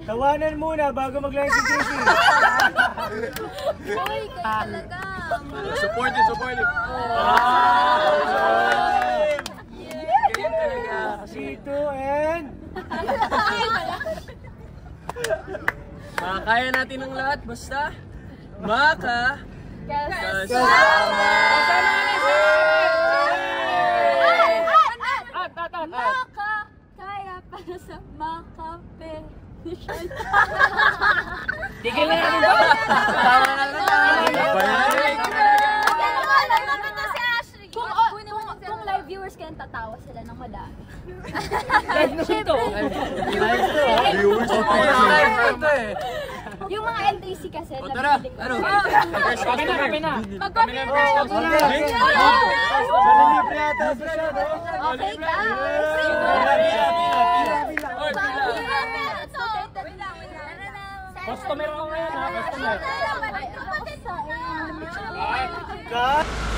Tawanan muna bago mag-live si JC. Uy, kayo talaga. Supportive, supportive. Ganyan talaga. Sito and... Makakaya natin ang lahat, basta kasama. Kaya para sa makape. Tigil na natin ba? Kung live viewers kayo, tatawa sila ng madami. Live na ito. Viewers, Yung mga NTC kasi, tara, ano? Kape na. Mag-comment tayo. Malilibre yata sa siya, no? Okay, guys. Customer ko ngayon, ha? Customer. Customer.